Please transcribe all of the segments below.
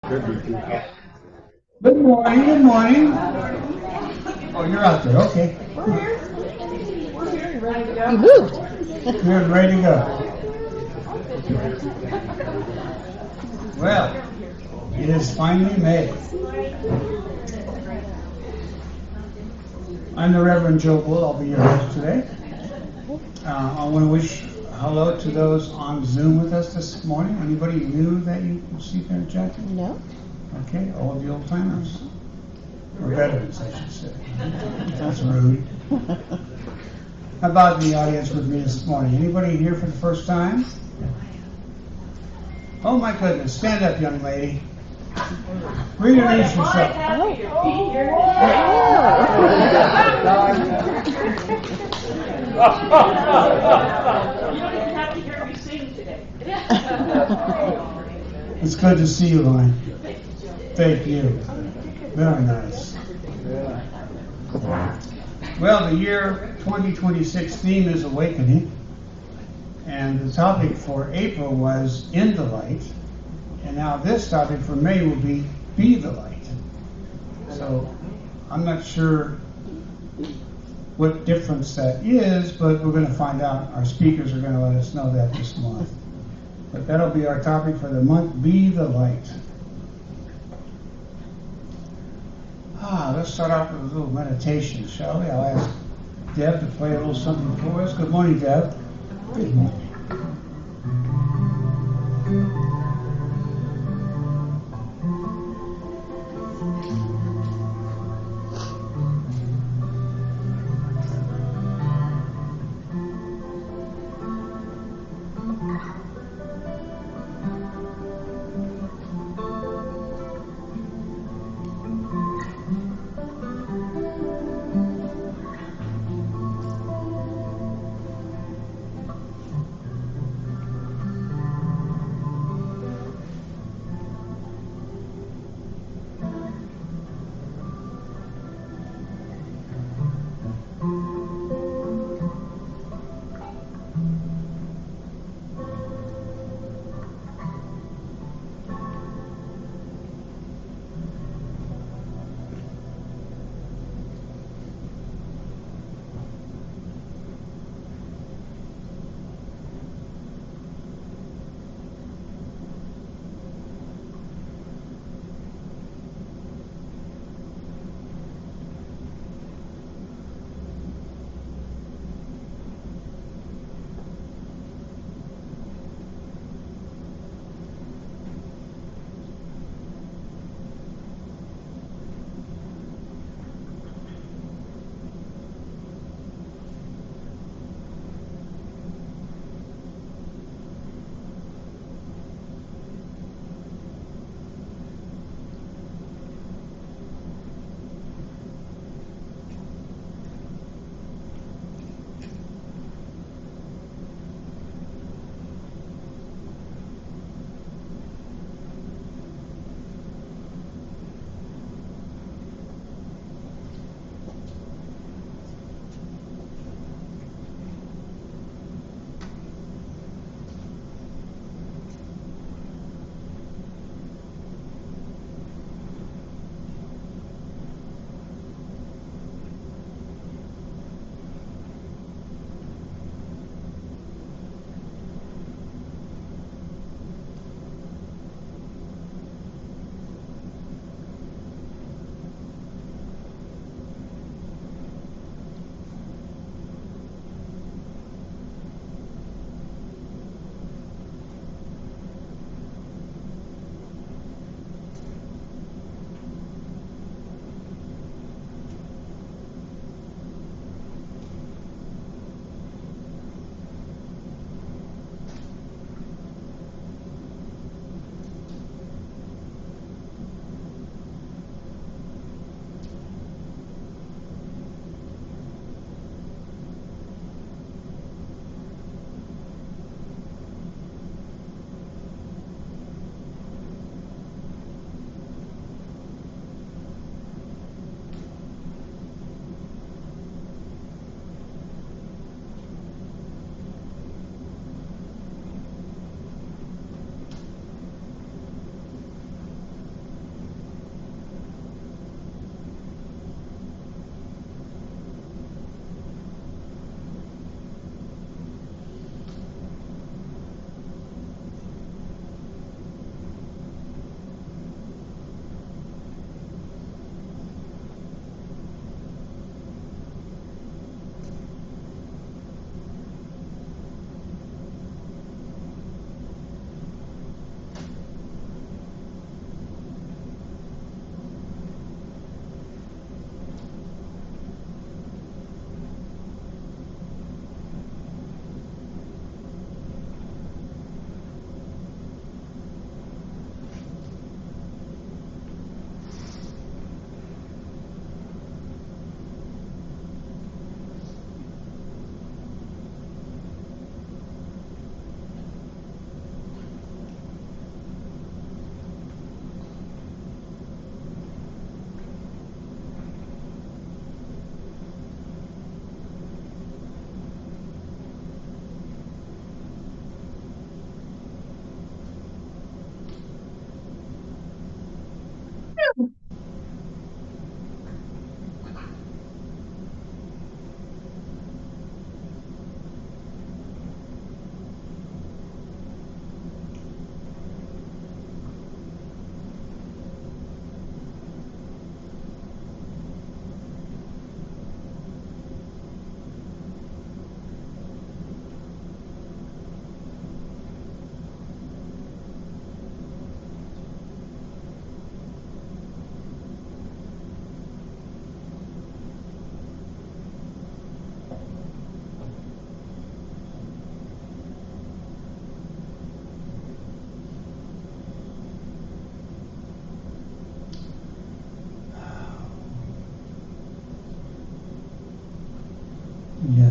Good morning, good morning. Oh, you're out there, okay. You moved. You're ready to go. Well, it is finally May. I'm the Reverend Joe Bull. I'll be your host today. I want to wish hello to those on Zoom with us this morning. Anybody new that you see there, Jacque? No. Okay, all of the old timers. Or veterans, I should say. That's rude. How about the audience with me this morning? Anybody here for the first time? Oh my goodness, stand up, young lady. Reintroduce yourself. It's good to see you, Lauren. Thank you. Very nice. Well, the year 2026 theme is Awakening, and the topic for April was In the Light, and now this topic for May will be the Light. So I'm not sure what difference that is, but we're going to find out. Our speakers are going to let us know that this month. But that'll be our topic for the month, Be the Light. Let's start off with a little meditation, shall we? I'll ask Deb to play a little something for us. Good morning, Deb. Good morning.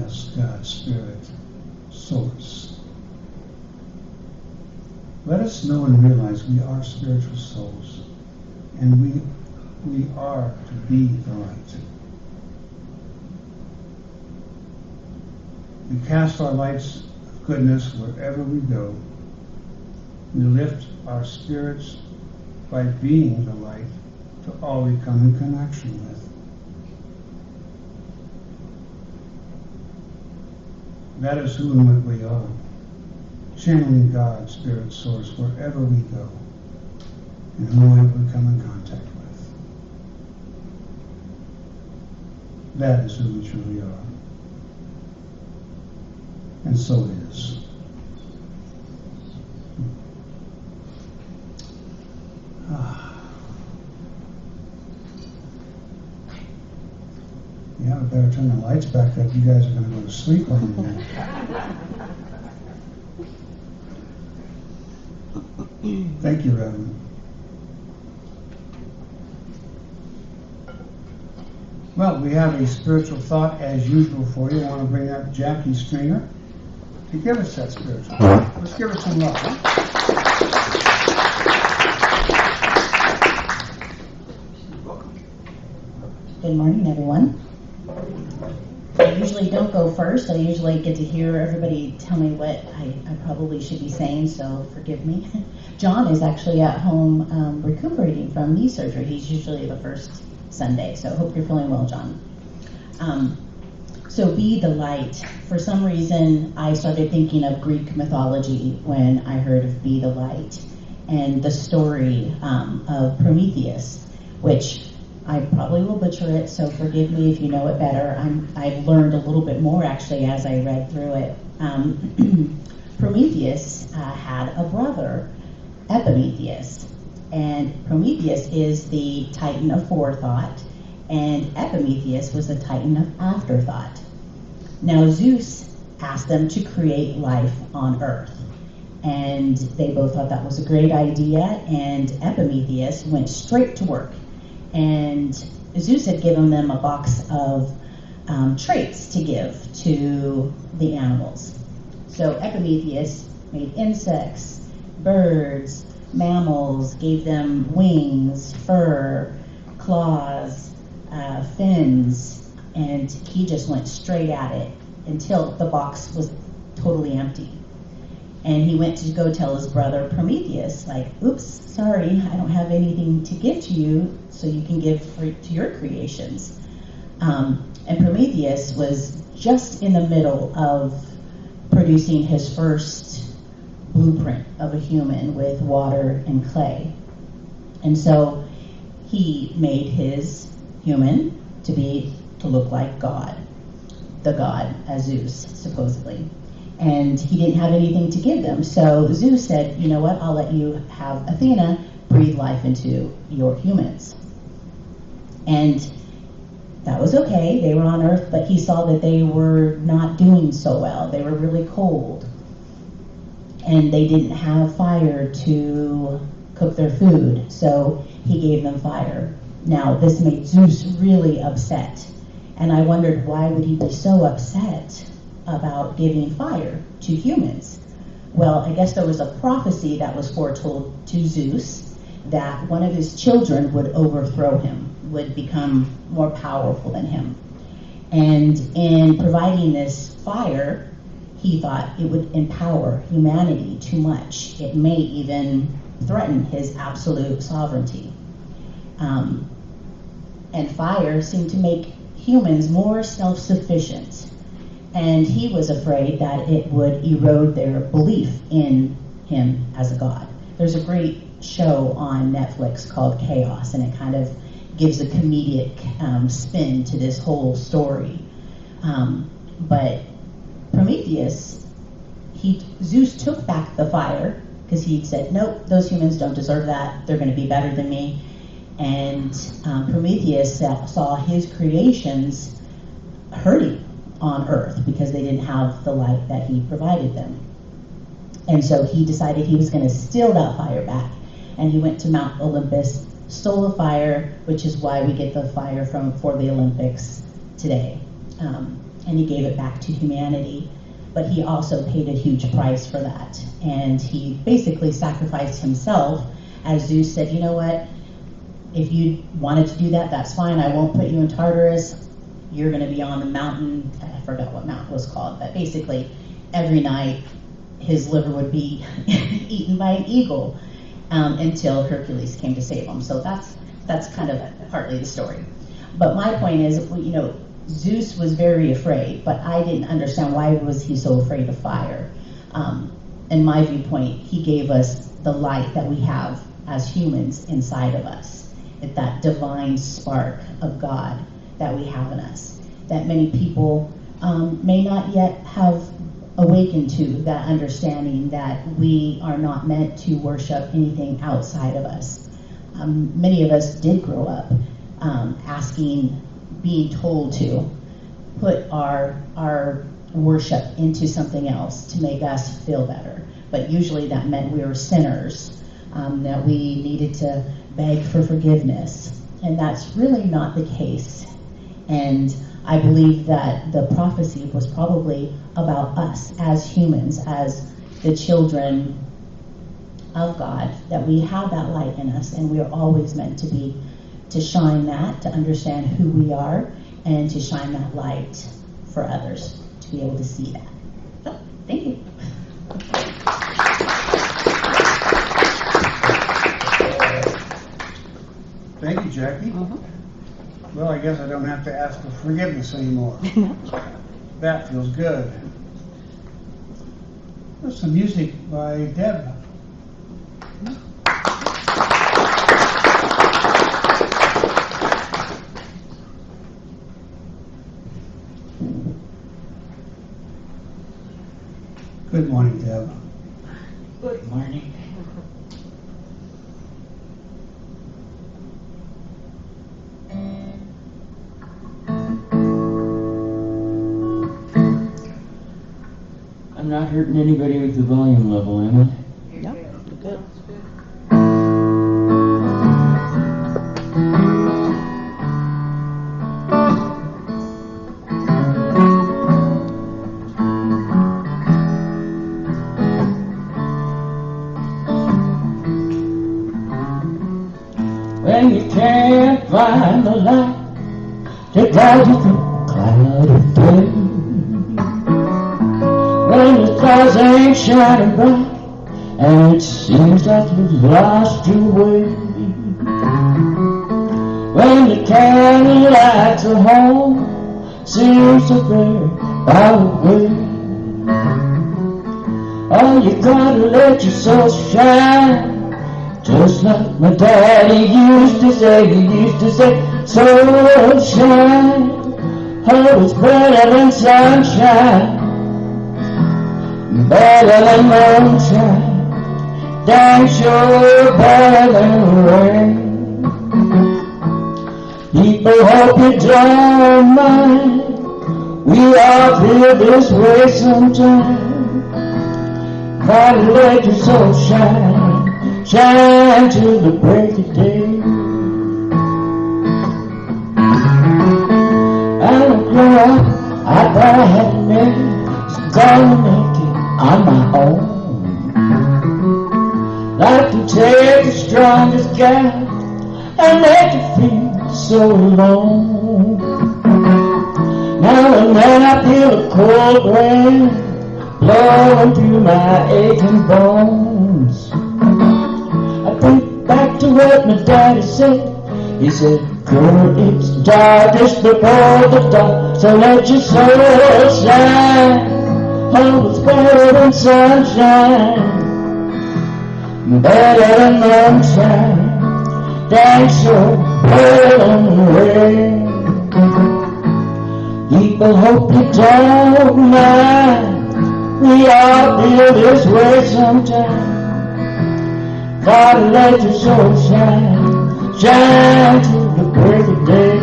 us, God, Spirit, Source. Let us know and realize we are spiritual souls, and we are to be the light. We cast our lights of goodness wherever we go. We lift our spirits by being the light to all we come in connection with. That is who and what we are, channeling God, Spirit, Source, wherever we go and whoever we come in contact with. That is who we truly are. And so it is. Yeah, we better turn the lights back up. You guys are going to go to sleep on me. Thank you, Reverend. Well, we have a spiritual thought as usual for you. I want to bring up Jacque Stringer to give us that spiritual thought. Let's give her some love. Good morning, everyone. I usually don't go first. I usually get to hear everybody tell me what I probably should be saying, so forgive me. John is actually at home recuperating from knee surgery. He's usually the first Sunday, so I hope you're feeling well, John. So be the light. For some reason, I started thinking of Greek mythology when I heard of be the light and the story of Prometheus, which I probably will butcher it, so forgive me if you know it better. I've learned a little bit more, actually, as I read through it. Prometheus had a brother, Epimetheus. And Prometheus is the titan of forethought, and Epimetheus was the titan of afterthought. Now, Zeus asked them to create life on Earth. And they both thought that was a great idea, and Epimetheus went straight to work. And Zeus had given them a box of traits to give to the animals. So Epimetheus made insects, birds, mammals, gave them wings, fur, claws, fins, and he just went straight at it until the box was totally empty. And he went to go tell his brother Prometheus, like, oops, sorry, I don't have anything to give to you so you can give to your creations. And Prometheus was just in the middle of producing his first blueprint of a human with water and clay. And so he made his human to look like God, the god Zeus, supposedly. And he didn't have anything to give them. So Zeus said, you know what, I'll let you have Athena breathe life into your humans. And that was okay. They were on Earth, but he saw that they were not doing so well. They were really cold. And they didn't have fire to cook their food. So he gave them fire. Now, this made Zeus really upset. And I wondered, why would he be so upset about giving fire to humans? Well, I guess there was a prophecy that was foretold to Zeus that one of his children would overthrow him, would become more powerful than him. And in providing this fire, he thought it would empower humanity too much. It may even threaten his absolute sovereignty. And fire seemed to make humans more self-sufficient. And he was afraid that it would erode their belief in him as a god. There's a great show on Netflix called Chaos, and it kind of gives a comedic spin to this whole story. But Prometheus, Zeus took back the fire because he said, nope, those humans don't deserve that. They're going to be better than me. And Prometheus saw his creations hurting on Earth because they didn't have the light that he provided them. And so he decided he was going to steal that fire back. And he went to Mount Olympus, stole the fire, which is why we get the fire for the Olympics today. and he gave it back to humanity. But he also paid a huge price for that. And he basically sacrificed himself, as Zeus said, you know what, if you wanted to do that, that's fine. I won't put you in Tartarus. You're going to be on the mountain. I forgot what mountain it was called, but basically every night his liver would be eaten by an eagle until Hercules came to save him. So that's kind of partly the story. But my point is, you know, Zeus was very afraid, but I didn't understand why was he so afraid of fire. In my viewpoint, he gave us the light that we have as humans inside of us, that divine spark of God that we have in us, that many people may not yet have awakened to, that understanding that we are not meant to worship anything outside of us. Many of us did grow up being told to put our worship into something else to make us feel better. But usually that meant we were sinners, that we needed to beg for forgiveness. And that's really not the case. And I believe that the prophecy was probably about us as humans, as the children of God, that we have that light in us, and we are always meant to shine that, to understand who we are, and to shine that light for others to be able to see that. So, thank you. Thank you, Jackie. Well, I guess I don't have to ask for forgiveness anymore. That feels good. There's some music by Deb. Good morning, Deb. Good morning. I'm not hurting anybody with the volume level, am I? No, good. When you can't find the light to guide you through a cloud of day, when the stars ain't shining bright and it seems like you've lost your way, when the candlelights of home seem so very far away, oh, you gotta let your soul shine. Just like my daddy used to say, soul shine, oh, it's better than sunshine, better than moonshine, damn sure better than rain. People hope you don't mind, we all feel this way sometimes. Gotta let your soul shine. Shine till the break of day. I don't grow up, I thought I had to make it, so gonna make it on my own. Like to take the strongest guy and make it feel so alone. Now and then I feel a cold wind blowing through my aching bones. I think back to what my daddy said. He said, girl, it's dark just before the dawn, so let your soul shine. Oh, it's better than sunshine, better than moonshine, damn sure better than rain. People hope you don't mind, we all feel this way sometimes. Gotta let your soul shine, shine till the break of day.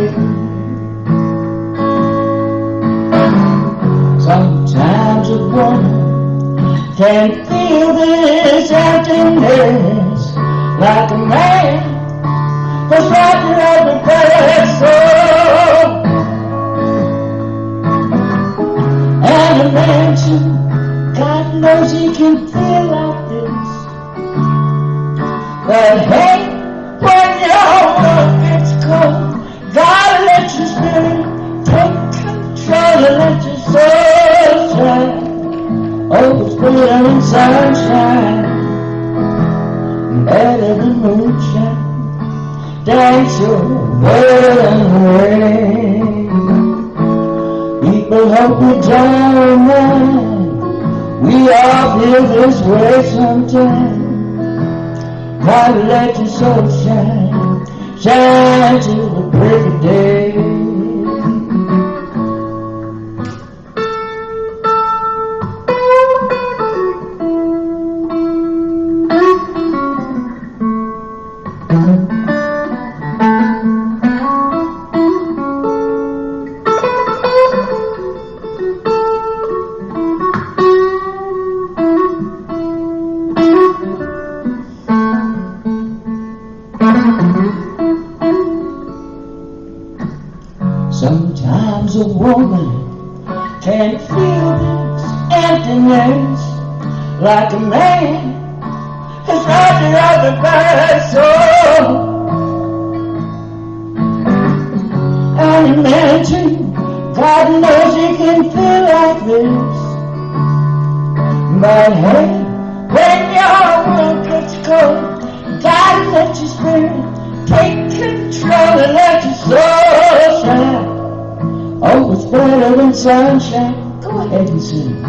Sometimes a woman can feel this emptiness, like a man was wrapping up a bad soul. it can feel like this. But hey, when your world gets cold, gotta let your spirit take control and let your soul shine. Oh, it's better than sunshine, better than moonshine. Dang sure better than rain. People hope we don't mind. We all feel this way sometime. Gotta let your soul shine, shine till the break of day. Sometimes a woman can feel this emptiness like a man has robbed her of her very soul. And imagine, God knows you can feel like this. But hey, when your world gets cold, gotta let your spirit take control and let your soul shine. Oh, it's better than sunshine. Go ahead and sing.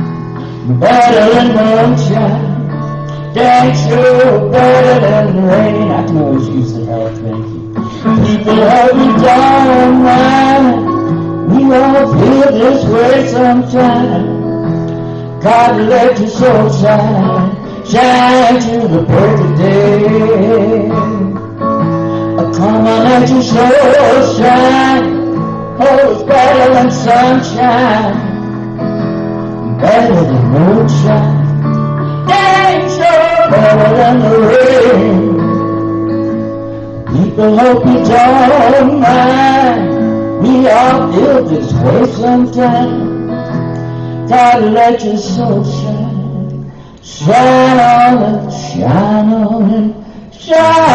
Better than moonshine. Dang sure better than rain. I can always use the help, thank you. People have me don't mind. We all feel this way sometime. Gotta let your soul shine, shine till the break of day. Come on, let your soul shine. Oh, it's better than sunshine, better than moonshine, dang sure better than the rain. People hope you don't mind. We all feel this way sometime. Gotta let your soul shine, shine on and shine on and shine.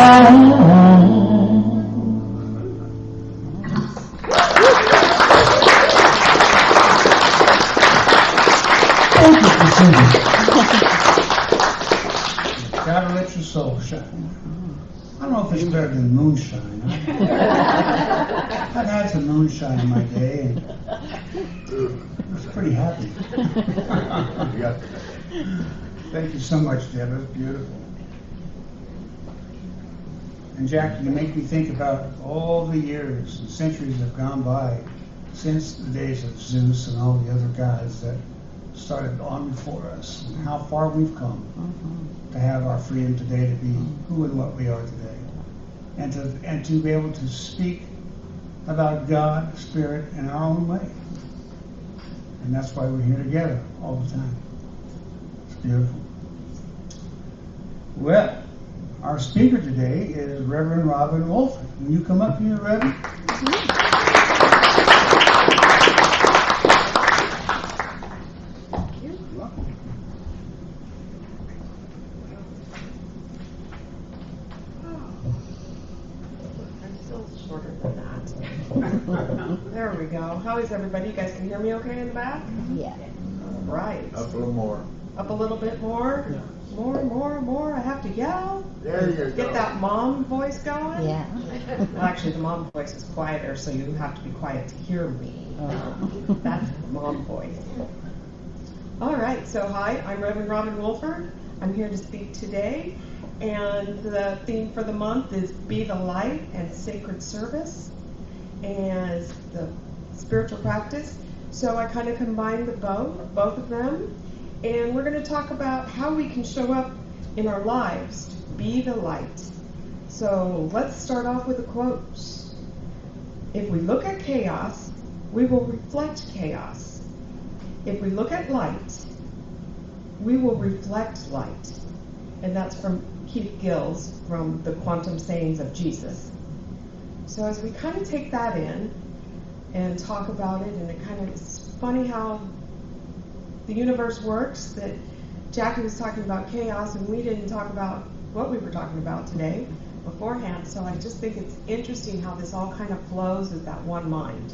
Gotta let your soul shine. I don't know if it's better than moonshine. I've had some moonshine in my day, and I was pretty happy. Thank you so much, Deb. It was beautiful. And Jacque, you make me think about all the years and centuries that have gone by since the days of Zeus and all the other gods that started on before us, and how far we've come to have our freedom today to be who and what we are today, and to be able to speak about God, Spirit, in our own way. And that's why we're here together all the time. It's beautiful. Well, our speaker today is Reverend Robin Wohlford. Can you come up here, Reverend? There we go. How is everybody? You guys can hear me okay in the back? Yeah. All right. Up a little more. Up a little bit more? Yeah. More. I have to yell? There you go. Get that mom voice going? Yeah. Well, actually, the mom voice is quieter, so you have to be quiet to hear me. That's the mom voice. All right. So, hi, I'm Reverend Robin Wohlford. I'm here to speak today. And the theme for the month is Be the Light and Sacred Service as the spiritual practice. So I kind of combined both of them. And we're going to talk about how we can show up in our lives to be the light. So let's start off with a quote. If we look at chaos, we will reflect chaos. If we look at light, we will reflect light. And that's from Keith Gills from the Quantum Sayings of Jesus. So as we kind of take that in and talk about it, and it's funny how the universe works, that Jacque was talking about chaos, and we didn't talk about what we were talking about today beforehand. So I just think it's interesting how this all kind of flows as that one mind.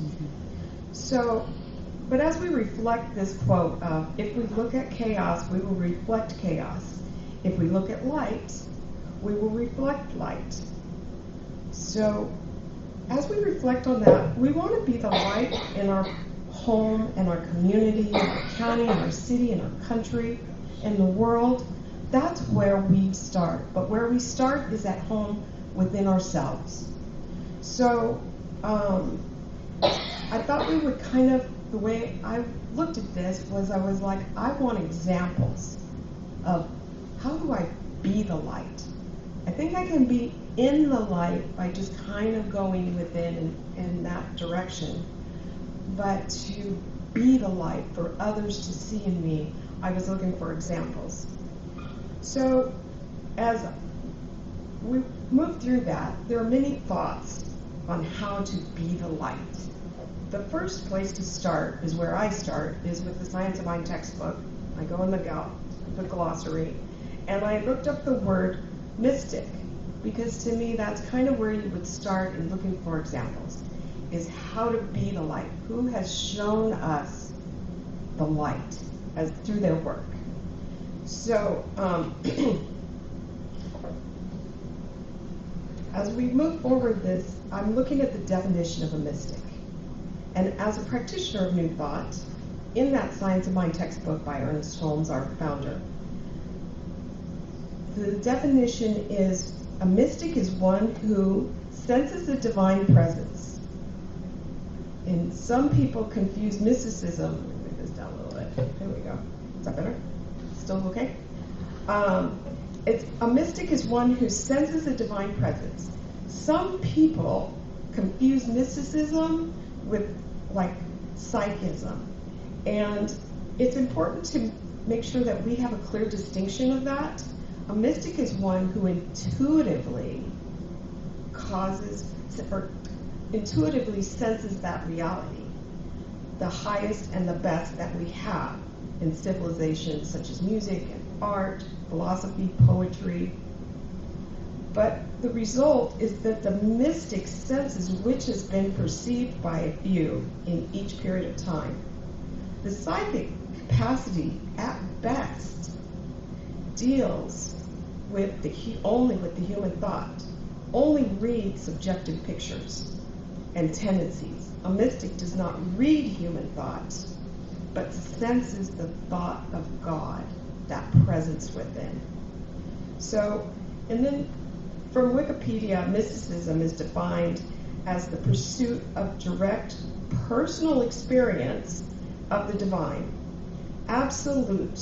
So, but as we reflect this quote of, if we look at chaos, we will reflect chaos. If we look at light, we will reflect light. So, as we reflect on that, we want to be the light in our home, and our community, and our county, and our city, and our country, and the world. That's where we start. But where we start is at home within ourselves. So, I thought we would kind of, the way I looked at this was I was like, I want examples of how do I be the light? I think I can be in the light by just kind of going within in that direction. But to be the light for others to see in me, I was looking for examples. So as we move through that, there are many thoughts on how to be the light. The first place to start is where I start, is with the Science of Mind textbook. I go in the glossary, and I looked up the word mystic, because to me that's kind of where you would start in looking for examples, is how to be the light. Who has shown us the light as through their work? So, as we move forward this, I'm looking at the definition of a mystic. And as a practitioner of New Thought, in that Science of Mind textbook by Ernest Holmes, our founder, the definition is, a mystic is one who senses the divine presence. And some people confuse mysticism. Let me move this down a little bit. There we go. Is that better? Still okay? A mystic is one who senses the divine presence. Some people confuse mysticism with like psychism. And it's important to make sure that we have a clear distinction of that. A mystic is one who intuitively intuitively senses that reality, the highest and the best that we have in civilizations such as music and art, philosophy, poetry. But the result is that the mystic senses which has been perceived by a few in each period of time. The psychic capacity, at best, deals only with the human thought, only reads subjective pictures and tendencies. A mystic does not read human thought, but senses the thought of God, that presence within. So, and then from Wikipedia, mysticism is defined as the pursuit of direct personal experience of the divine, absolute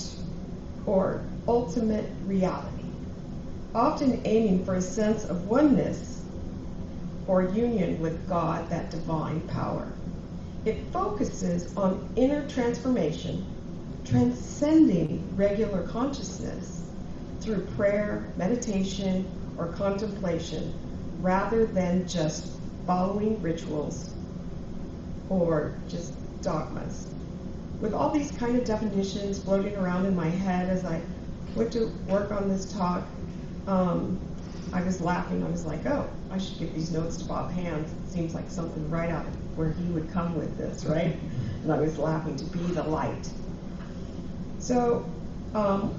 or ultimate reality, often aiming for a sense of oneness or union with God, that divine power. It focuses on inner transformation, transcending regular consciousness through prayer, meditation, or contemplation, rather than just following rituals or just dogmas. With all these kind of definitions floating around in my head as I went to work on this talk, I was laughing. I was like, oh, I should give these notes to Bob Hands. It seems like something right out of where he would come with this, right? And I was laughing, to be the light. So I'm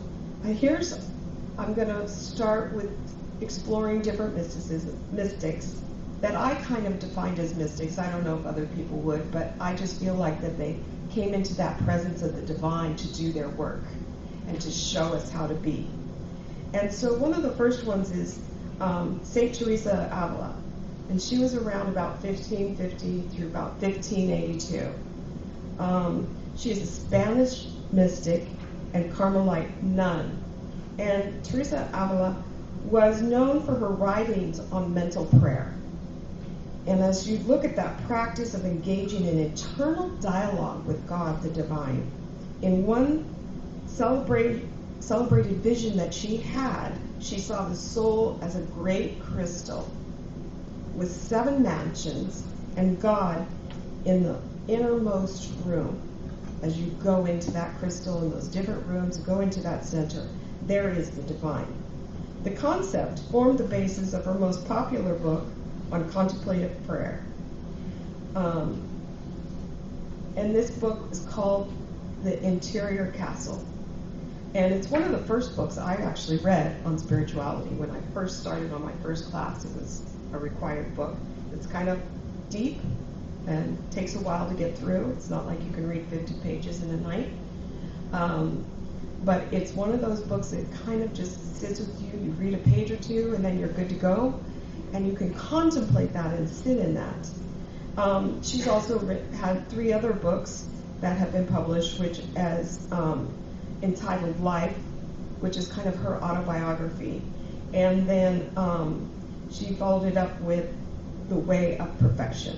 going to start with exploring different mystics that I kind of defined as mystics. I don't know if other people would, but I just feel like that they came into that presence of the divine to do their work and to show us how to be. And so one of the first ones is St. Teresa of Avila. And she was around about 1550 through about 1582. She is a Spanish mystic and Carmelite nun. And Teresa of Avila was known for her writings on mental prayer. And as you look at that practice of engaging in eternal dialogue with God, the divine, in one celebrated vision that she had, she saw the soul as a great crystal with 7 mansions and God in the innermost room. as you go into that crystal in those different rooms, go into that center, there is the divine. The concept formed the basis of her most popular book on contemplative prayer. And this book is called The Interior Castle. And it's one of the first books I actually read on spirituality. When I first started on my first class, it was a required book. It's kind of deep and takes a while to get through. It's not like you can read 50 pages in a night. But it's one of those books that kind of just sits with you. You read a page or two, and then you're good to go. And you can contemplate that and sit in that. She's also had 3 other books that have been published, which is entitled Life, which is kind of her autobiography. And then she followed it up with The Way of Perfection.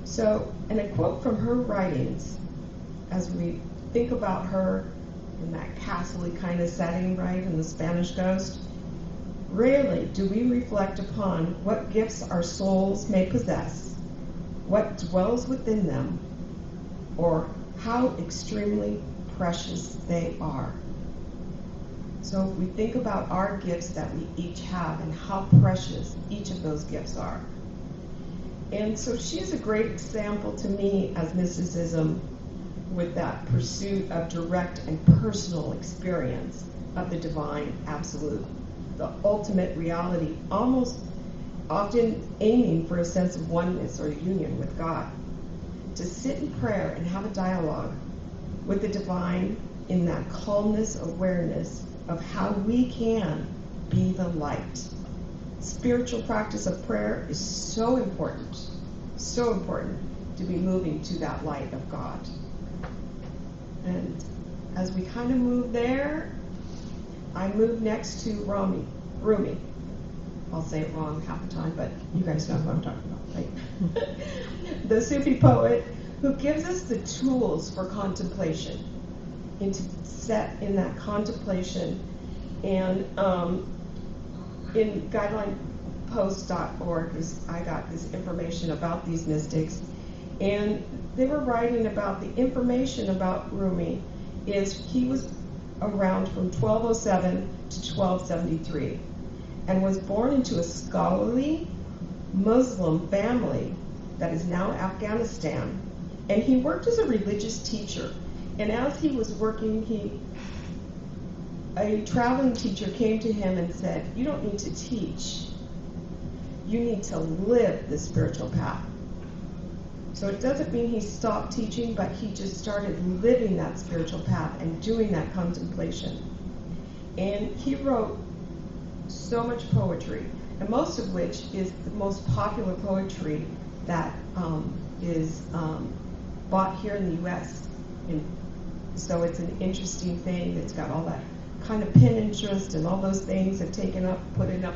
So, and a quote from her writings, as we think about her in that castle-y kind of setting, right, in the Spanish Ghost, rarely do we reflect upon what gifts our souls may possess, what dwells within them, or how extremely precious they are. So if we think about our gifts that we each have and how precious each of those gifts are. And so she's a great example to me as mysticism with that pursuit of direct and personal experience of the divine absolute, the ultimate reality, almost often aiming for a sense of oneness or union with God. To sit in prayer and have a dialogue with the divine in that calmness, awareness of how we can be the light. Spiritual practice of prayer is so important to be moving to that light of God. And as we kind of move there, I move next to Rumi. I'll say it wrong half the time, but you guys know what I'm talking about, right? The Sufi poet who gives us the tools for contemplation, and to set in that contemplation. And in guidelinepost.org, I got this information about these mystics, and they were writing about the information about Rumi is he was around from 1207 to 1273 and was born into a scholarly Muslim family that is now Afghanistan. And he worked as a religious teacher. And as he was working, a traveling teacher came to him and said, "You don't need to teach. You need to live the spiritual path." So it doesn't mean he stopped teaching, but he just started living that spiritual path and doing that contemplation. And he wrote so much poetry, and most of which is the most popular poetry that is bought here in the U.S. And so it's an interesting thing. It's got all that kind of Pinterest and all those things have taken up, putting up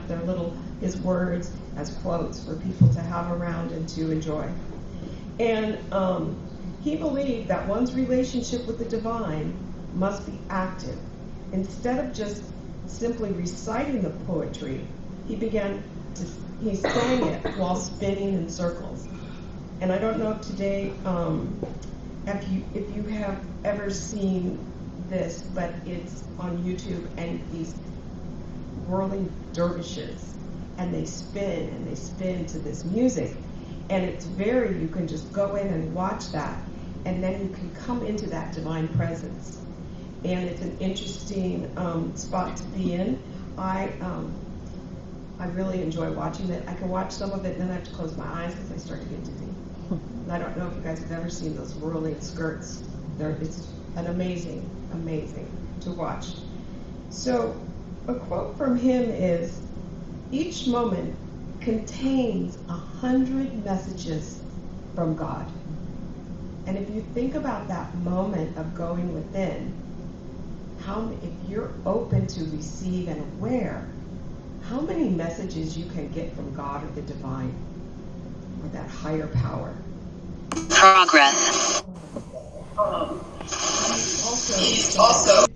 his words as quotes for people to have around and to enjoy. And he believed that one's relationship with the divine must be active. Instead of just simply reciting the poetry, he sang it while spinning in circles. And I don't know if today, if you have ever seen this, but it's on YouTube, and these whirling dervishes, and they spin to this music. And it's you can just go in and watch that, and then you can come into that divine presence. And it's an interesting spot to be in. I really enjoy watching it. I can watch some of it, and then I have to close my eyes because I start to get dizzy. And I don't know if you guys have ever seen those whirling skirts. It's an amazing to watch. So a quote from him is, "Each moment contains 100 messages from God." And if you think about that moment of going within, if you're open to receive and aware, how many messages you can get from God or the divine or that higher power. Progress. Also,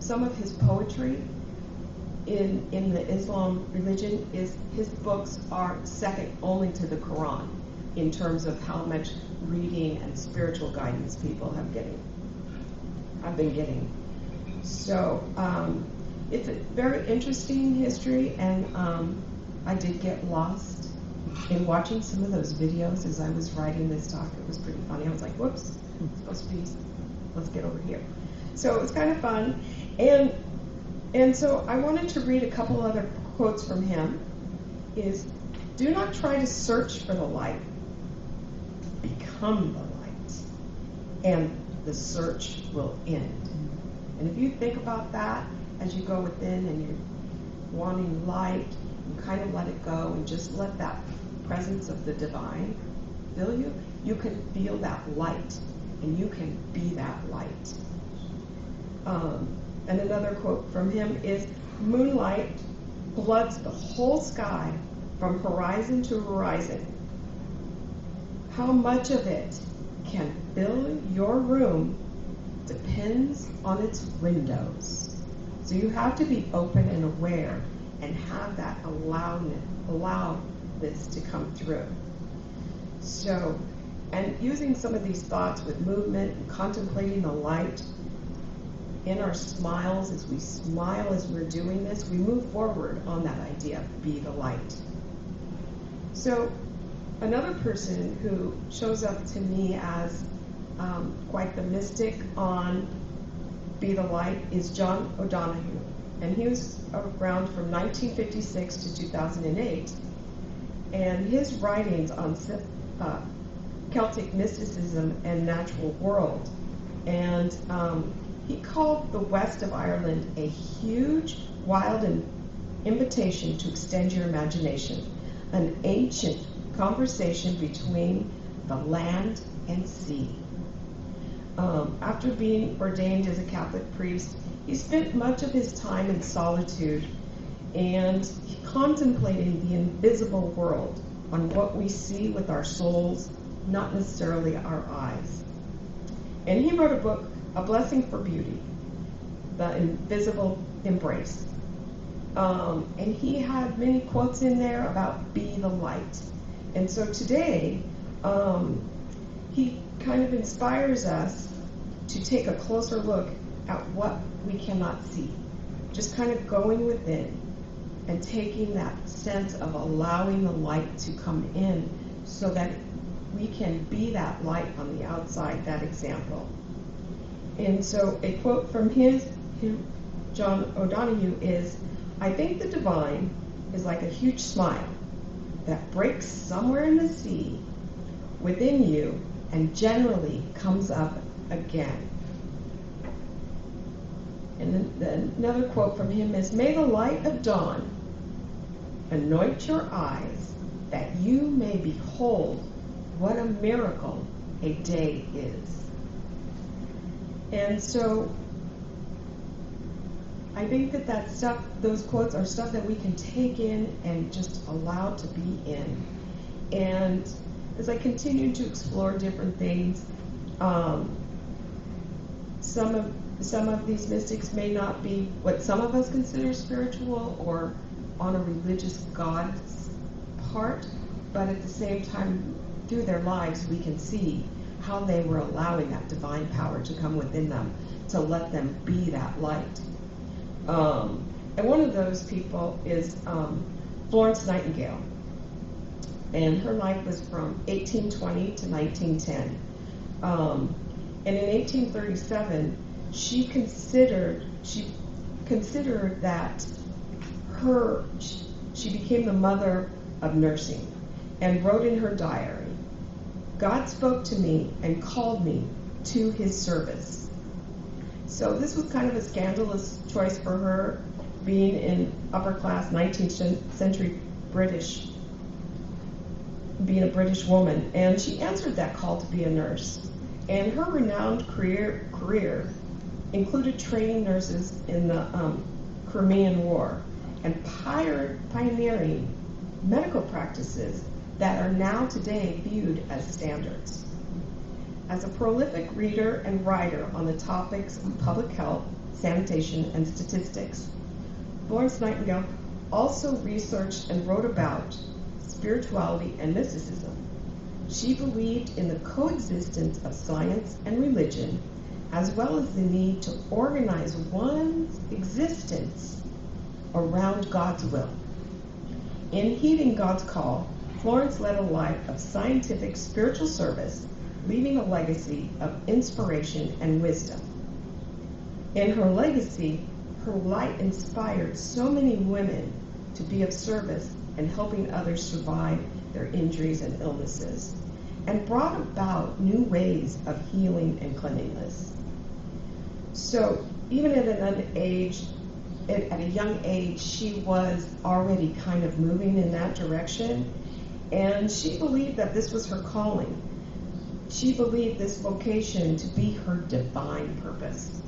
some of his poetry in the Islam religion his books are second only to the Quran. in terms of how much reading and spiritual guidance people have been getting. So it's a very interesting history, and I did get lost in watching some of those videos as I was writing this talk. It was pretty funny. I was like, whoops, it's supposed to be, let's get over here. So it was kind of fun. And so I wanted to read a couple other quotes from him. Is, do not try to search for the light. Become the light. And the search will end. And if you think about that as you go within and you're wanting light, you kind of let it go and just let that presence of the divine fill you, you can feel that light and you can be that light. And another quote from him is, moonlight floods the whole sky from horizon to horizon. How much of it can fill your room depends on its windows. So you have to be open and aware and have that allow this to come through. So, and using some of these thoughts with movement and contemplating the light in our smiles, as we smile as we're doing this, we move forward on that idea, be the light. So another person who shows up to me as quite the mystic on Be the Light is John O'Donohue. And he was around from 1956 to 2008. And his writings on Celtic mysticism and natural world. And he called the west of Ireland a huge, wild invitation to extend your imagination, an ancient conversation between the land and sea. After being ordained as a Catholic priest, he spent much of his time in solitude and contemplating the invisible world on what we see with our souls, not necessarily our eyes. And he wrote a book, A Blessing for Beauty, The Invisible Embrace. And he had many quotes in there about be the light. And so today, he kind of inspires us to take a closer look at what we cannot see. Just kind of going within and taking that sense of allowing the light to come in so that we can be that light on the outside, that example. And so a quote from John O'Donohue is, I think the divine is like a huge smile that breaks somewhere in the sea within you and generally comes up again. And then another quote from him is, may the light of dawn anoint your eyes that you may behold what a miracle a day is. And so I think that stuff, those quotes are stuff that we can take in and just allow to be in. And as I continue to explore different things, some of these mystics may not be what some of us consider spiritual or on a religious God's part, but at the same time, through their lives, we can see how they were allowing that divine power to come within them, to let them be that light. And one of those people is Florence Nightingale. And her life was from 1820 to 1910. And in 1837, she considered that she became the mother of nursing and wrote in her diary, God spoke to me and called me to his service. So this was kind of a scandalous choice for her, being in upper class 19th century British, being a British woman. And she answered that call to be a nurse. And her renowned career included training nurses in the Crimean War and pioneering medical practices that are now today viewed as standards. As a prolific reader and writer on the topics of public health, sanitation, and statistics, Florence Nightingale also researched and wrote about spirituality and mysticism. She believed in the coexistence of science and religion, as well as the need to organize one's existence around God's will. In heeding God's call, Florence led a life of scientific spiritual service, leaving a legacy of inspiration and wisdom. In her legacy, her light inspired so many women to be of service and helping others survive their injuries and illnesses, and brought about new ways of healing and cleanliness. So even at a young age, she was already kind of moving in that direction, and she believed that this was her calling. She believed this vocation to be her divine purpose.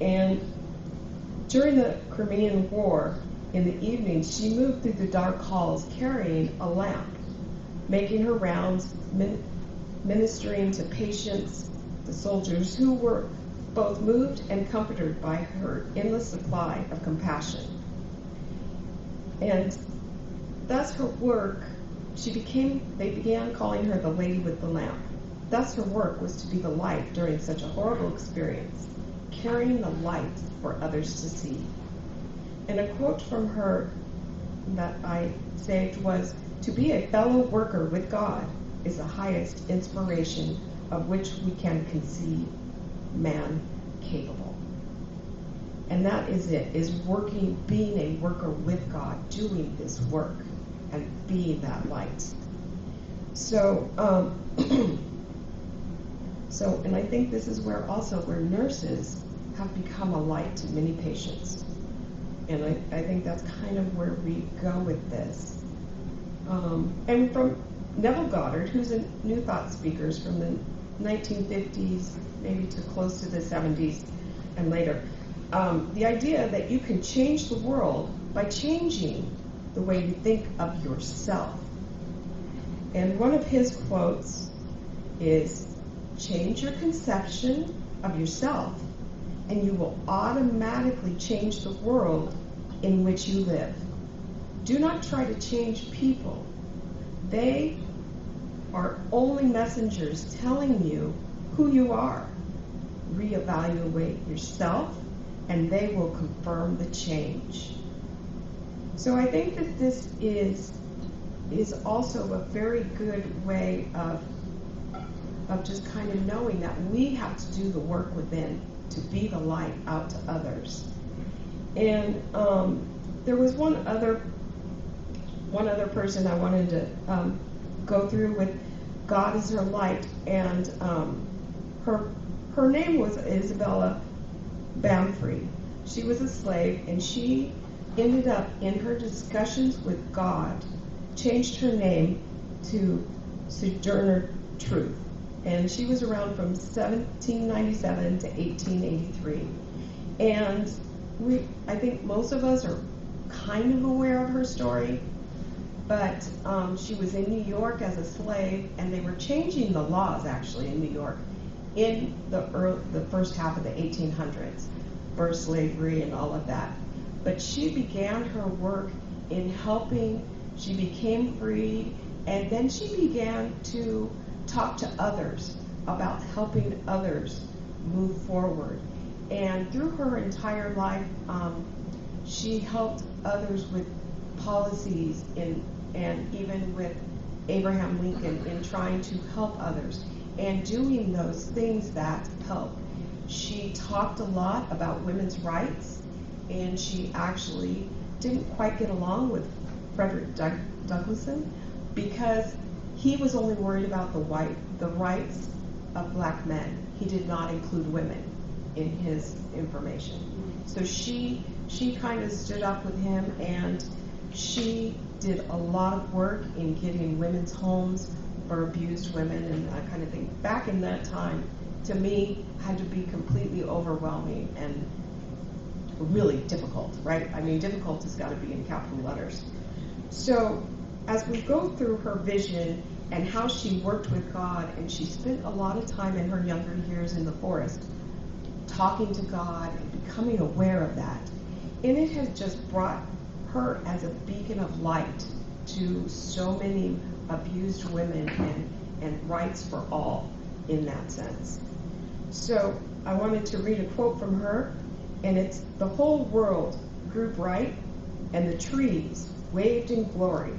And during the Crimean War, in the evenings, she moved through the dark halls carrying a lamp, making her rounds, ministering to patients, the soldiers, who were both moved and comforted by her endless supply of compassion. And thus her work, they began calling her the Lady with the Lamp. Thus her work was to be the light during such a horrible experience, carrying the light for others to see. And a quote from her that I saved was, "To be a fellow worker with God is the highest inspiration of which we can conceive man capable." And that is it, is working, being a worker with God, doing this work and being that light. So, and I think this is where nurses have become a light to many patients. And I think that's kind of where we go with this. And from Neville Goddard, who's a New Thought speaker from the 1950s, maybe to close to the 70s and later, the idea that you can change the world by changing the way you think of yourself. And one of his quotes is, "Change your conception of yourself, and you will automatically change the world in which you live. Do not try to change people. They are only messengers telling you who you are. Reevaluate yourself, and they will confirm the change." So I think that this is also a very good way of just kind of knowing that we have to do the work within to be the light out to others. And there was one other person I wanted to go through with God as her light, and her name was Isabella Bamfrey. She was a slave, and she ended up in her discussions with God, changed her name to Sojourner Truth. And she was around from 1797 to 1883. And I think most of us are kind of aware of her story, but she was in New York as a slave, and they were changing the laws actually in New York in the first half of the 1800s for slavery and all of that. But she began her work in helping. She became freed, and then she began to talk to others about helping others move forward. And through her entire life, she helped others with policies and even with Abraham Lincoln in trying to help others and doing those things that help. She talked a lot about women's rights, and she actually didn't quite get along with Frederick Douglass because he was only worried about the rights of black men. He did not include women in his information. So she kind of stood up with him, and she did a lot of work in getting women's homes for abused women and that kind of thing. Back in that time, to me, had to be completely overwhelming and really difficult, right? I mean, difficult has got to be in capital letters. So as we go through her vision and how she worked with God, and she spent a lot of time in her younger years in the forest talking to God and becoming aware of that. And it has just brought her as a beacon of light to so many abused women and rights for all in that sense. So I wanted to read a quote from her, and it's, "The whole world grew bright, and the trees waved in glory,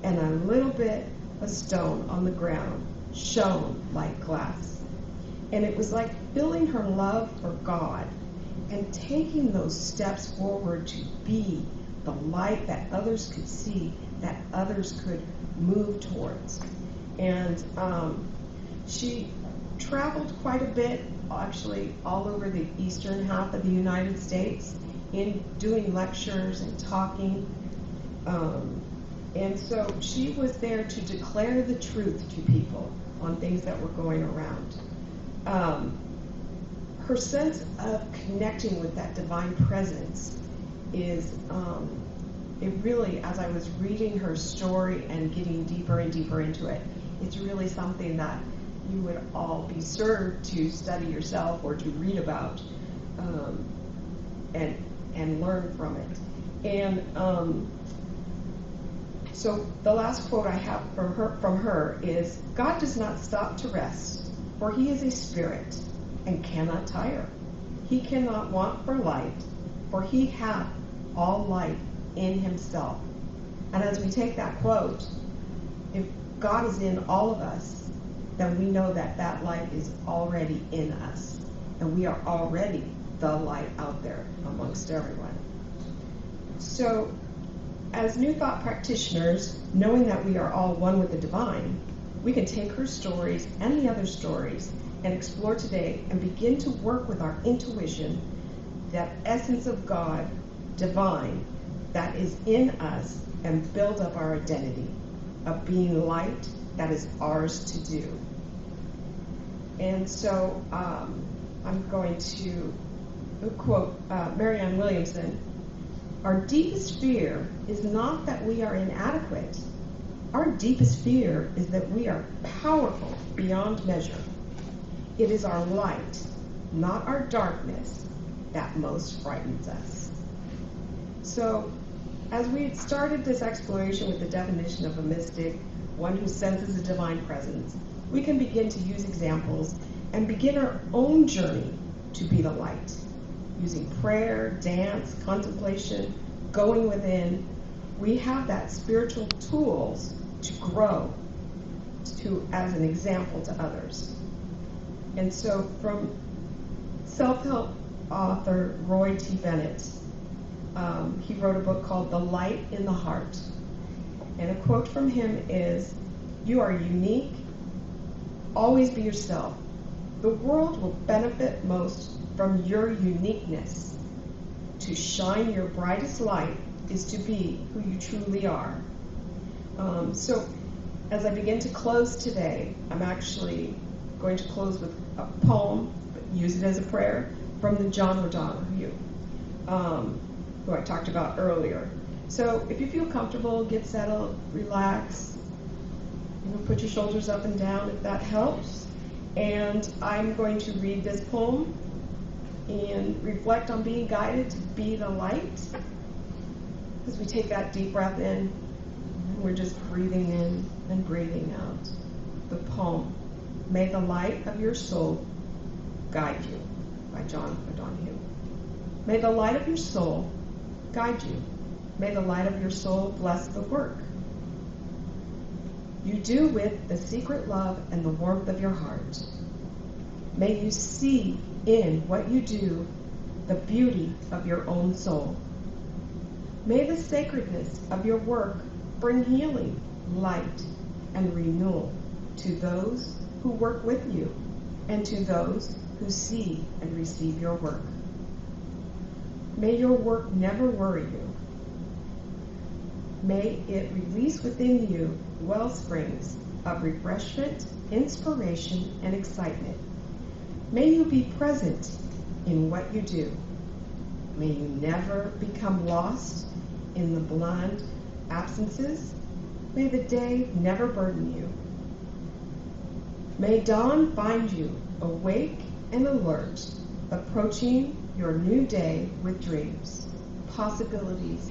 and a little bit of stone on the ground shone like glass." And it was like feeling her love for God and taking those steps forward to be the light that others could see, that others could move towards. And she traveled quite a bit, actually all over the eastern half of the United States, in doing lectures and talking. And so she was there to declare the truth to people on things that were going around. Her sense of connecting with that divine presence is, it really, as I was reading her story and getting deeper and deeper into it, it's really something that you would all be served to study yourself or to read about and learn from it. And so the last quote I have from her is, "God does not stop to rest, for he is a spirit and cannot tire. He cannot want for light, for he hath all light in himself." And as we take that quote, if God is in all of us, then we know that that light is already in us, and we are already the light out there amongst everyone. So, as New Thought practitioners, knowing that we are all one with the divine, we can take her stories and the other stories and explore today and begin to work with our intuition, that essence of God, divine, that is in us, and build up our identity of being light that is ours to do. And so I'm going to quote Marianne Williamson, "Our deepest fear is not that we are inadequate. Our deepest fear is that we are powerful beyond measure. It is our light, not our darkness, that most frightens us." So, as we had started this exploration with the definition of a mystic, one who senses a divine presence, we can begin to use examples and begin our own journey to be the light, using prayer, dance, contemplation, going within. We have that spiritual tools to grow as an example to others. And so from self-help author Roy T. Bennett, he wrote a book called The Light in the Heart. And a quote from him is, "You are unique. Always be yourself. The world will benefit most from your uniqueness. To shine your brightest light is to be who you truly are." So as I begin to close today, I'm actually going to close with a poem, but use it as a prayer, from the John O'Donohue, who I talked about earlier. So if you feel comfortable, get settled, relax, put your shoulders up and down if that helps. And I'm going to read this poem and reflect on being guided to be the light. As we take that deep breath in, we're just breathing in and breathing out. The poem, "May the light of your soul guide you," by John O'Donohue. May the light of your soul guide you. May the light of your soul bless the work you do with the secret love and the warmth of your heart. May you see in what you do the beauty of your own soul. May the sacredness of your work bring healing, light, and renewal to those who work with you and to those who see and receive your work. May your work never worry you. May it release within you well springs of refreshment, inspiration, and excitement. May you be present in what you do. May you never become lost in the bland absences. May the day never burden you. May dawn find you awake and alert, approaching your new day with dreams, possibilities,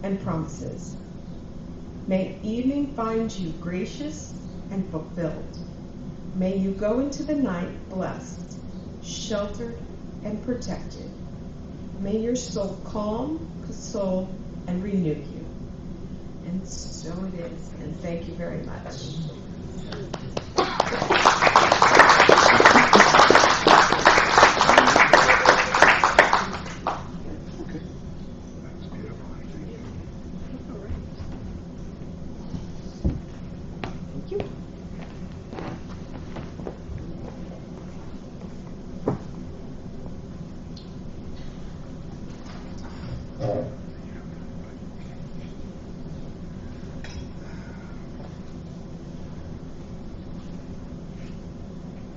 and promises. May evening find you gracious and fulfilled, May you go into the night blessed, sheltered, and protected. May your soul calm, console, and renew you. And so it is. And thank you very much.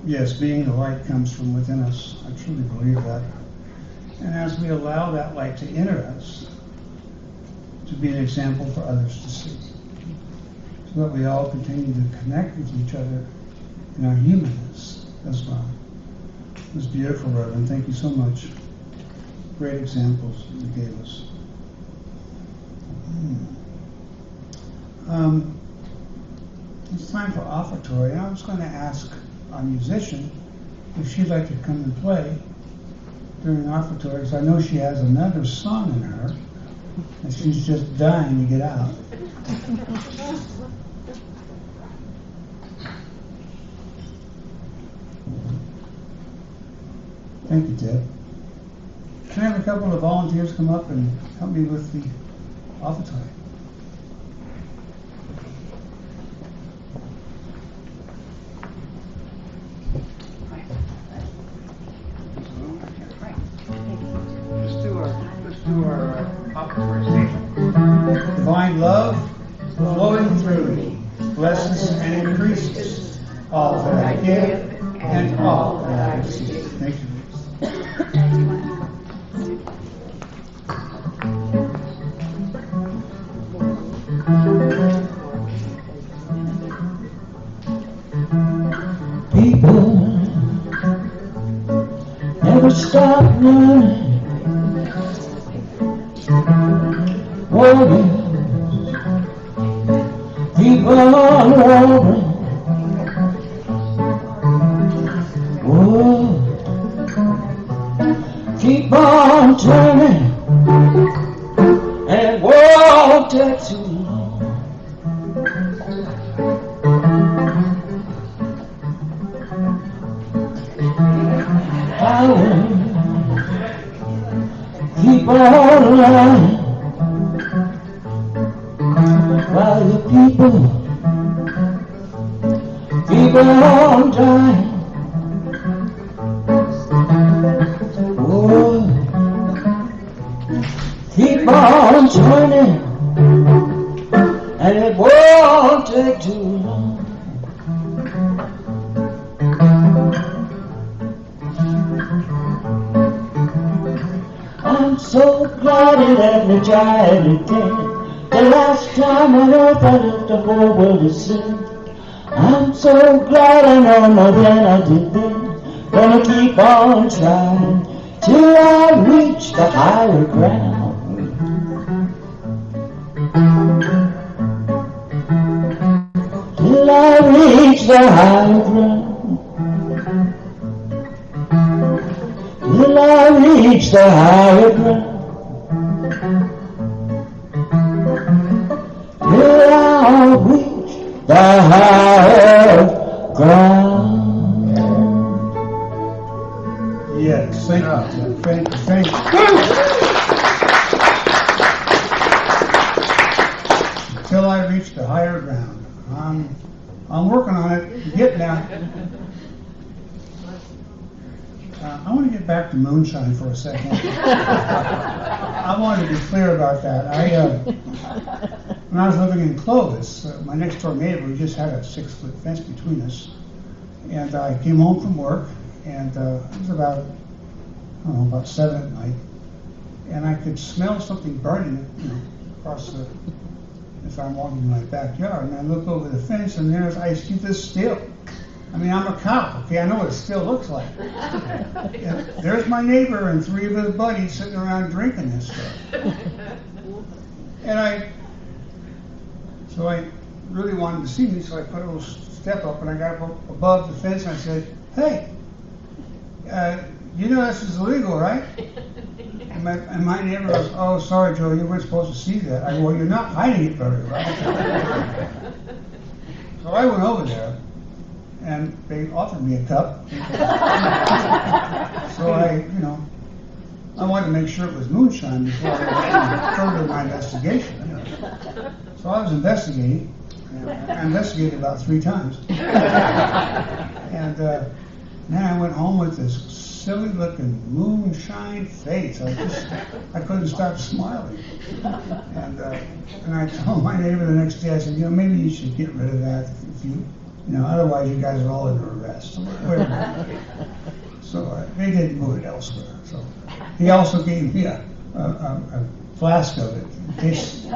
Yes, being the light comes from within us. I truly believe that. And as we allow that light to enter us, to be an example for others to see, so that we all continue to connect with each other in our humanness as well. It was beautiful, Reverend. Thank you so much. Great examples you gave us. It's time for offertory. I was going to ask our musician if she'd like to come and play during offertory, because I know she has another song in her, and she's just dying to get out. Thank you, Deb. Can I have a couple of volunteers come up and help me with the offertory? Let's do our offertory statement. Divine love flowing through me blesses and increases all that I give and all that I receive. Thank you. People never stop running. Warriors keep on warring. Whoa. Keep on turning, and it won't take too long. Power, keep on lying, while the people keep on dying. Oh, keep on turning, and it won't take too long. I'm so glad it energized again. The last time on earth I let the whole world ascend. I'm so glad I know more than I did then. Gonna keep on trying till I reach the higher ground. Till I reach the higher ground. Till I reach the higher ground. Till I reach the higher ground. Yes, thank you. Thank you. Thank you. Until I reach the higher ground. I'm working on it, getting there. I want to get back to moonshine for a second. I wanted to be clear about that. When I was living in Clovis, my next door neighbor, we just had a 6-foot fence between us, and I came home from work, and it was about 7 at night, and I could smell something burning, across the. If I'm walking in my backyard, and I look over the fence, and I see this still. I mean, I'm a cop, okay? I know what it still looks like. And there's my neighbor and 3 of his buddies sitting around drinking this stuff. And so I really wanted to see me, so I put a little step up, and I got up above the fence, and I said, "Hey, you know this is illegal, right?" And my neighbor goes, "Oh, sorry, Joe, you weren't supposed to see that." I go, "Well, you're not hiding it very well." So I went over there, and they offered me a cup. So I wanted to make sure it was moonshine before I further my investigation. So I was investigating. I investigated about 3 times. And then I went home with this silly looking moonshine face. I couldn't stop smiling. And I told my neighbor the next day, I said, maybe you should get rid of that otherwise you guys are all under arrest. So they did move it elsewhere. So he also gave me a flask of it in case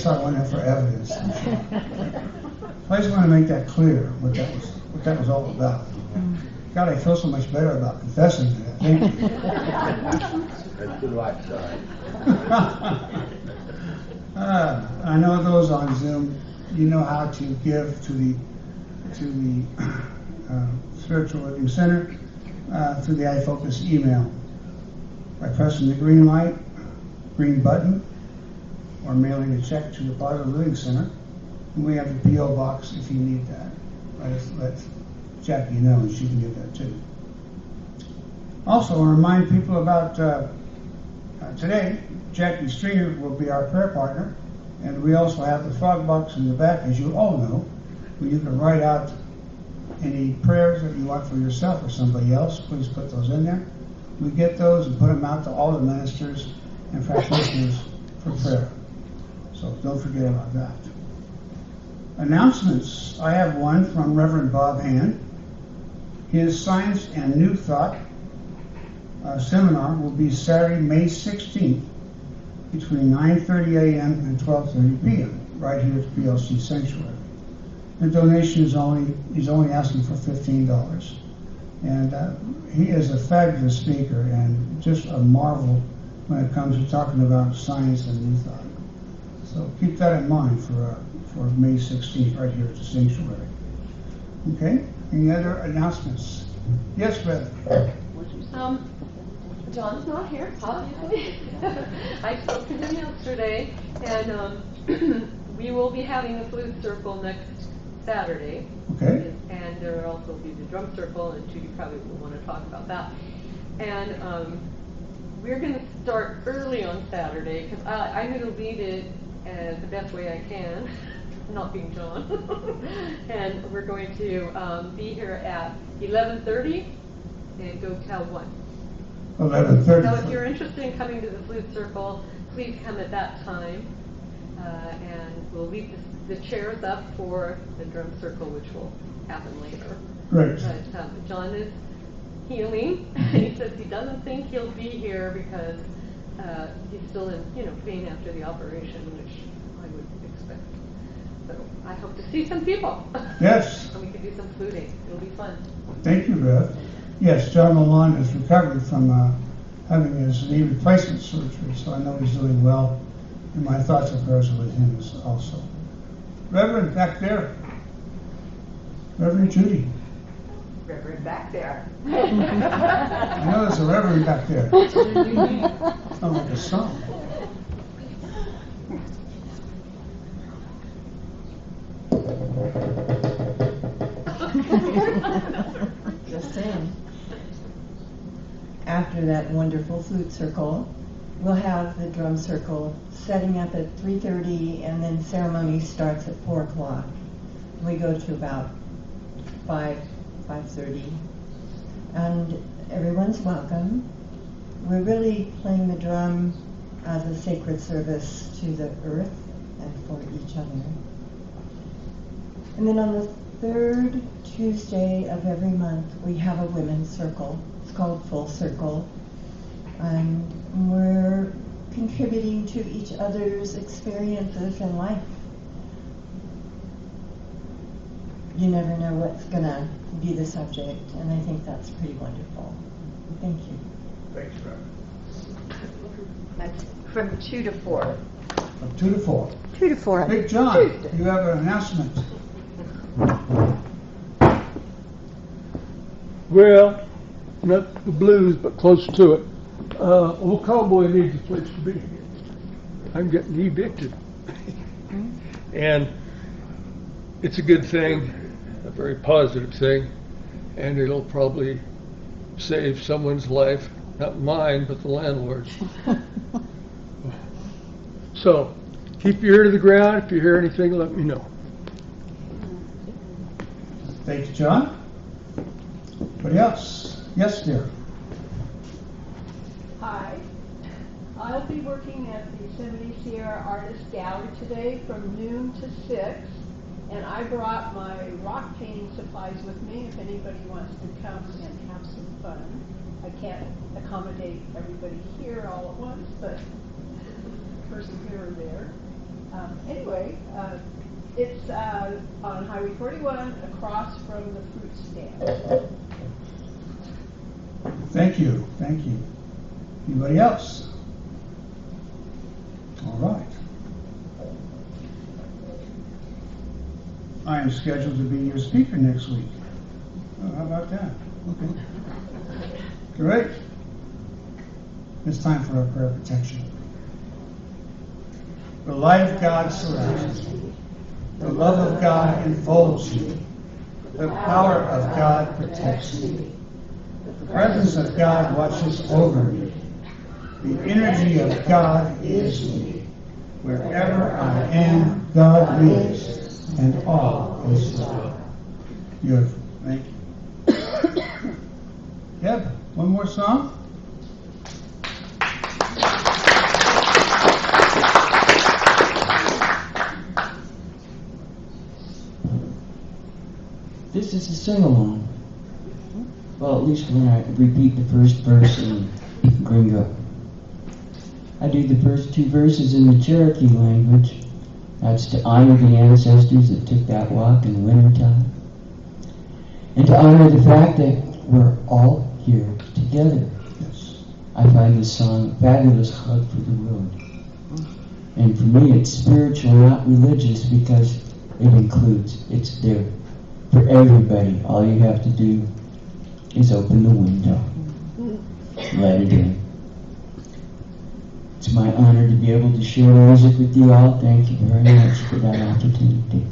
I went in for evidence. So I just want to make that clear what that was all about. God, I feel so much better about confessing to that. Thank you. That's the right side. I know those on Zoom, you know how to give to the Spiritual Living Center through the iFocus email by pressing the green button, or mailing a check to the Positive Living Center. And we have the P.O. box if you need that. Let Jacque know, and she can get that too. Also, I want to remind people about today, Jacque Stringer will be our prayer partner, and we also have the frog box in the back, as you all know, where you can write out any prayers that you want for yourself or somebody else. Please put those in there. We get those and put them out to all the ministers and practitioners for prayer. So don't forget about that. Announcements. I have one from Reverend Bob Hand. His Science and New Thought seminar will be Saturday, May 16th between 9:30 a.m. and 12:30 p.m. right here at the PLC Sanctuary. The donation is he's only asking for $15. And he is a fabulous speaker and just a marvel when it comes to talking about science and new thought. So keep that in mind for May 16th right here at the Sanctuary. Okay? Any other announcements? Yes, Beth? John's not here, obviously. I spoke to him yesterday, and we will be having the flute circle next Saturday. Okay. And there will also be the drum circle, and Judy probably will want to talk about that. And we're going to start early on Saturday, because I'm going to lead it the best way I can, not being John. And we're going to be here at 11:30 and go till 1. 11:30. So if you're interested in coming to the flute circle, please come at that time. And we'll leave the chairs up for the drum circle, which will happen later. Great. But John is healing. He says he doesn't think he'll be here because he's still in pain after the operation, which I would expect. So I hope to see some people. Yes. And we can do some fluting. It'll be fun. Thank you, Beth. Yes, John Milan is recovered from having his knee replacement surgery, so I know he's doing well. And my thoughts and prayers are with him also. Reverend, back there. Reverend Judy. Reverend back there. I know there's a reverend back there. Sounds like a song. Just saying. After that wonderful flute circle, we'll have the drum circle setting up at 3:30, and then ceremony starts at 4 o'clock. We go to about 5:30, and everyone's welcome. We're really playing the drum as a sacred service to the earth and for each other. And then on the third Tuesday of every month, we have a women's circle. It's called Full Circle. And we're contributing to each other's experiences in life. You never know what's going to be the subject, and I think that's pretty wonderful. Thank you. Thanks, Reverend. That's from 2 to 4. From 2 to 4. 2 to 4. Big John, you have an announcement. Well, not the blues, but close to it. Old Cowboy needs a place to be. I'm getting evicted. And it's a good thing, a very positive thing, and it'll probably save someone's life, not mine, but the landlord's. So, keep your ear to the ground. If you hear anything, let me know. Thank you, John. Anybody else? Yes, dear. Hi. I'll be working at the Yosemite Sierra Artist Gallery today from noon to 6. And I brought my rock painting supplies with me if anybody wants to come and have some fun. I can't accommodate everybody here all at once, but a person here or there. Anyway, it's on Highway 41 across from the fruit stand. Thank you. Thank you. Anybody else? All right. I am scheduled to be your speaker next week. Oh, how about that? Okay. Great. It's time for our prayer of protection. The light of God surrounds you. The love of God enfolds you. The power of God protects you. The presence of God watches over you. The energy of God is me. Wherever I am, God lives. And all is well. Beautiful. Thank you. Deb, one more song? This is a sing-along. Well, at least when I repeat the first verse in Gringo. I do the first two verses in the Cherokee language. That's to honor the ancestors that took that walk in the wintertime. And to honor the fact that we're all here together. Yes. I find this song a fabulous hug for the world. And for me, it's spiritual, not religious, because it includes, it's there for everybody. All you have to do is open the window. Let it in. It's my honor to be able to share music with you all. Thank you very much for that opportunity.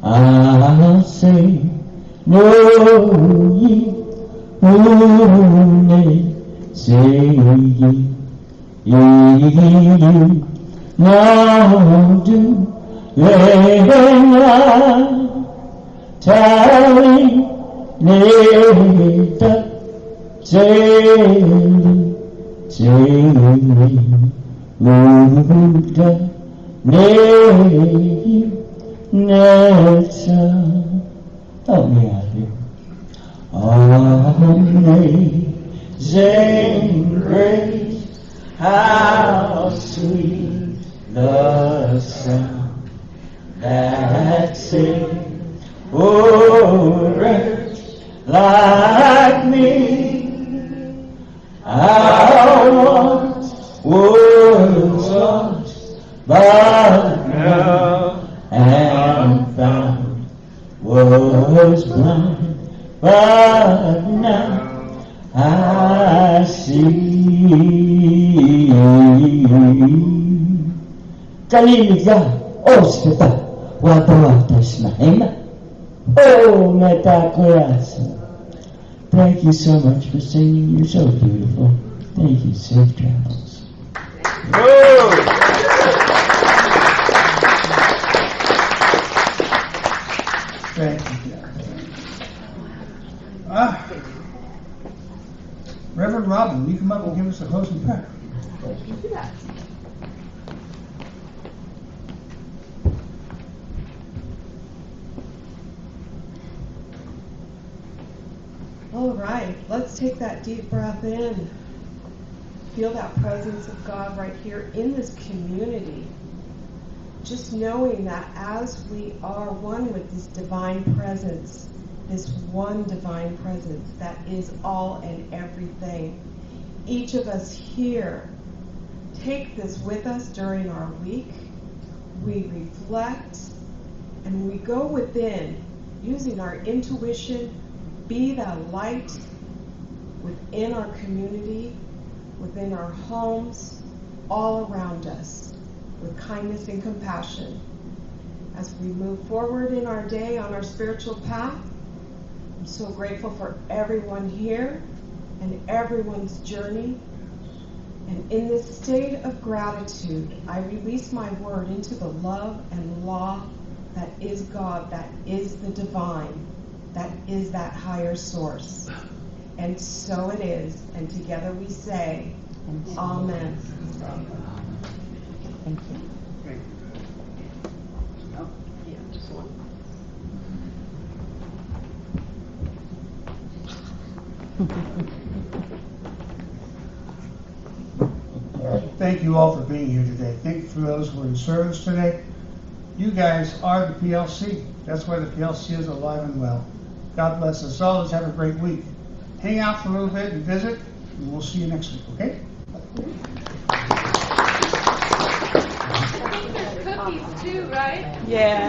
I'll say, no, ye, say ye, now do, telling, later, help me out here. Amazing grace, how sweet the sound that saved a wretch like me. I once was lost, but now am found, was blind, but now I see. Kaliliga, ospita, wabawatas na hema. Oh, metakurasa. Thank you so much for singing. You're so beautiful. Thank you. Safe travels. Thank you, Jack. Reverend Robin, will you come up and give us a closing prayer? All right, let's take that deep breath in. Feel that presence of God right here in this community. Just knowing that as we are one with this divine presence, this one divine presence that is all and everything, each of us here take this with us during our week. We reflect and we go within, using our intuition, be that light within our community, within our homes, all around us, with kindness and compassion. As we move forward in our day on our spiritual path, I'm so grateful for everyone here and everyone's journey. And in this state of gratitude, I release my word into the love and law that is God, that is the divine, that is that higher source. And so it is. And together we say, Amen. Thank you. Yeah, just one. Thank you all for being here today. Thank you for those who are in service today. You guys are the PLC. That's why the PLC is alive and well. God bless us all. Let's have a great week. Hang out for a little bit and visit, and we'll see you next week, okay? Cookies too, right? Yeah.